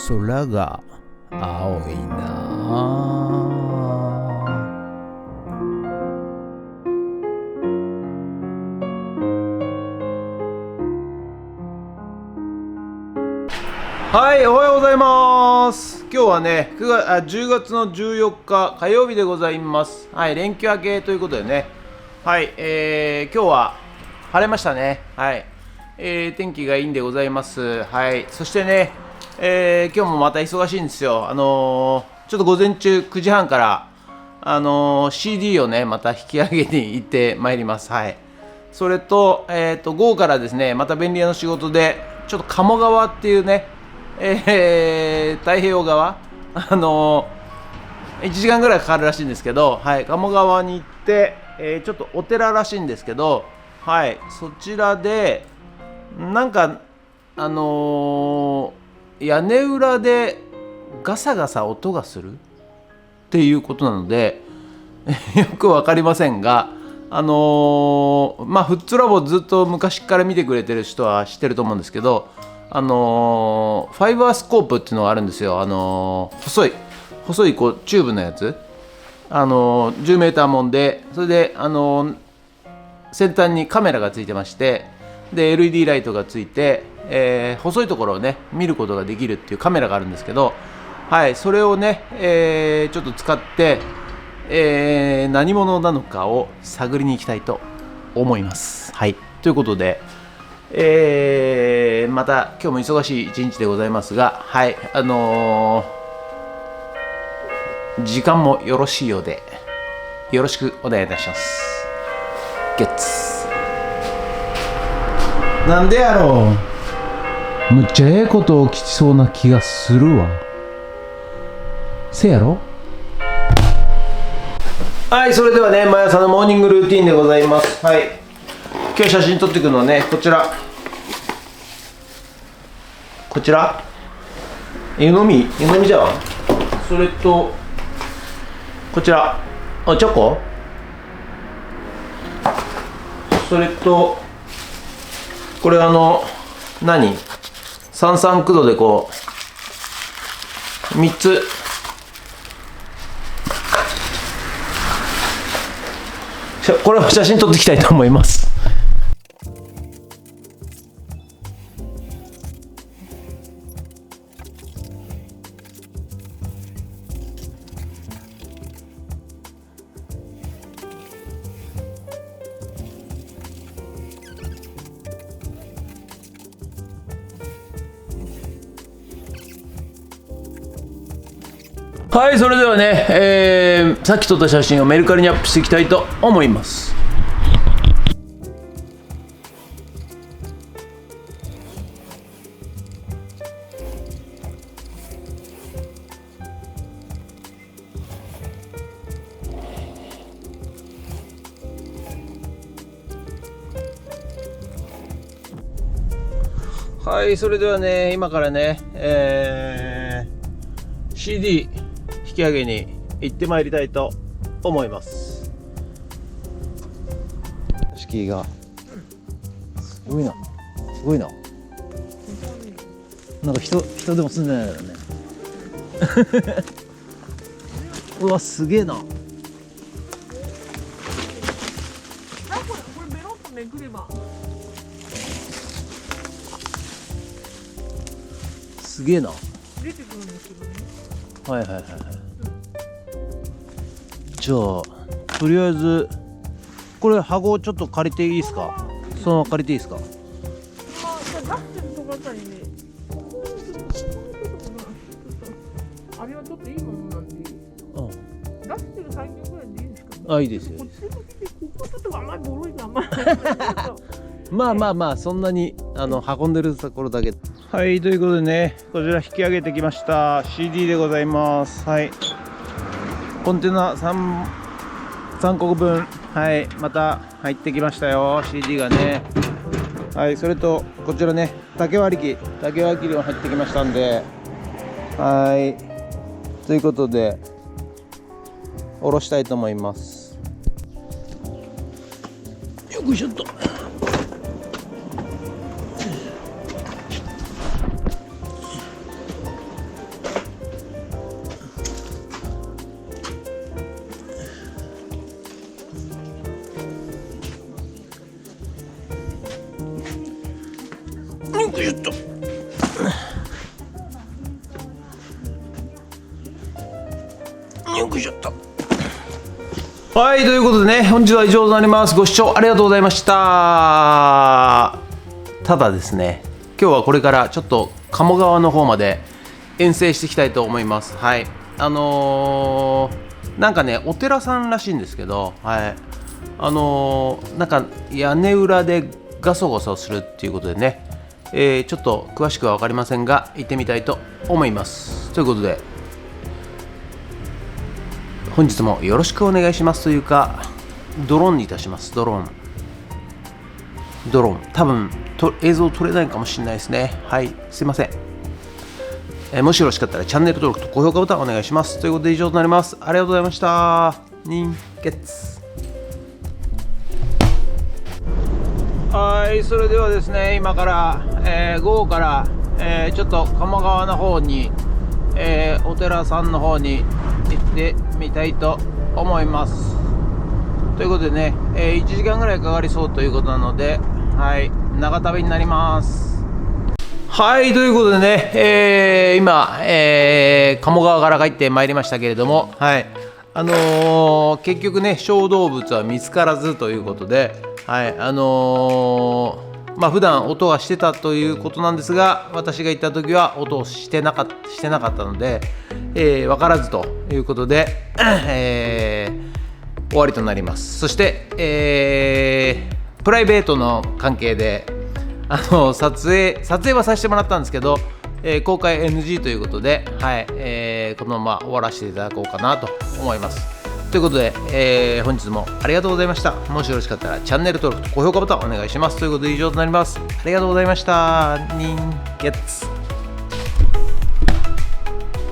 空が青いな。はい、おはようございます。今日はね、10月の14日火曜日でございます。はい、連休明けということでね。はい、今日は晴れましたね。はい、天気がいいんでございます。はい、そしてね、今日もまた忙しいんですよ。ちょっと午前中9時半から、CD をね、また引き上げに行ってまいります。はい。それと、午後からですね、また便利屋の仕事で、ちょっと鴨川っていうね、太平洋側、1時間ぐらいかかるらしいんですけど、はい、鴨川に行って、ちょっとお寺らしいんですけど、はい、そちらで、なんか、屋根裏でガサガサ音がするっていうことなのでよくわかりませんが、フッツラボずっと昔から見てくれてる人は知ってると思うんですけど、ファイバースコープっていうのがあるんですよ。細いこうチューブのやつ、10メーターもんで、それで先端にカメラがついてまして、で LED ライトがついて、細いところをね見ることができるっていうカメラがあるんですけど、はい、それをね、ちょっと使って、何者なのかを探りに行きたいと思います。はい、ということで、また今日も忙しい一日でございますが、はい、時間もよろしいようでよろしくお願いいたします。ゲッツなんでやろう、むっちゃええこと起きそうな気がするわ。せやろ。はい、それではね、毎朝のモーニングルーティンでございます。はい、今日写真撮っていくのはね、こちら湯飲みじゃん。それとこちらチョコ、それとこれ三々九度でこう3つこれを写真撮っていきたいと思います。はい、それではね、さっき撮った写真をメルカリにアップしていきたいと思います。はい、それではね、今からね、CD 引き上げに行ってまいりたいと思います。敷居がすごいな、なんか人でも住んでないだろうねうわ、すげえな。これベロッとめくればすげえな。出てくるんですけどね。はい、じゃあとりあえずこれ箱ちょっと借りていいですか。そのまま借りていいですか。まあ、出してるとこあたりね、あれはちょっといいものなんで、出してる最近ぐらいでいいですか。あ、いいですよ。こっちの時でここちょっとあんまりボロいのあんまりまあそんなに運んでるところだけ。はい、ということでね、こちら引き上げてきました CD でございます。はい、コンテナ3個分、はい、また入ってきましたよ CD がね。はい、それとこちらね、竹割り機も入ってきましたんで、はい、ということで下ろしたいと思います。よいしょっと。よくしょっと。よくしょっと。はい、ということでね、本日は以上となります。ご視聴ありがとうございました。ただですね、今日はこれからちょっと鴨川の方まで遠征していきたいと思います。はい、なんかね、お寺さんらしいんですけど、はい、なんか屋根裏でガソガソするっていうことでね、ちょっと詳しくは分かりませんが、行ってみたいと思います。ということで、本日もよろしくお願いしますというか、ドローンにいたします。ドローン、多分映像撮れないかもしれないですね。はい、すいません。もしよろしかったらチャンネル登録と高評価ボタンお願いします。ということで以上となります。ありがとうございました。人決。はい、それではですね、今から、午後から、ちょっと鴨川の方に、お寺さんの方に行ってみたいと思います。ということでね、1時間ぐらいかかりそうということなので、はい、長旅になります。はい、ということでね、今、鴨川から帰ってまいりましたけれども、はい、結局ね、小動物は見つからずということで、はい、普段音がしてたということなんですが、私が行った時は音をしてなかったので、分からずということで、終わりとなります。そして、プライベートの関係で撮影はさせてもらったんですけど、公開 NG ということで、はい、このまま終わらせていただこうかなと思います。ということで、本日もありがとうございました。もしよろしかったらチャンネル登録と高評価ボタンお願いします。ということで以上となります。ありがとうございました。人月。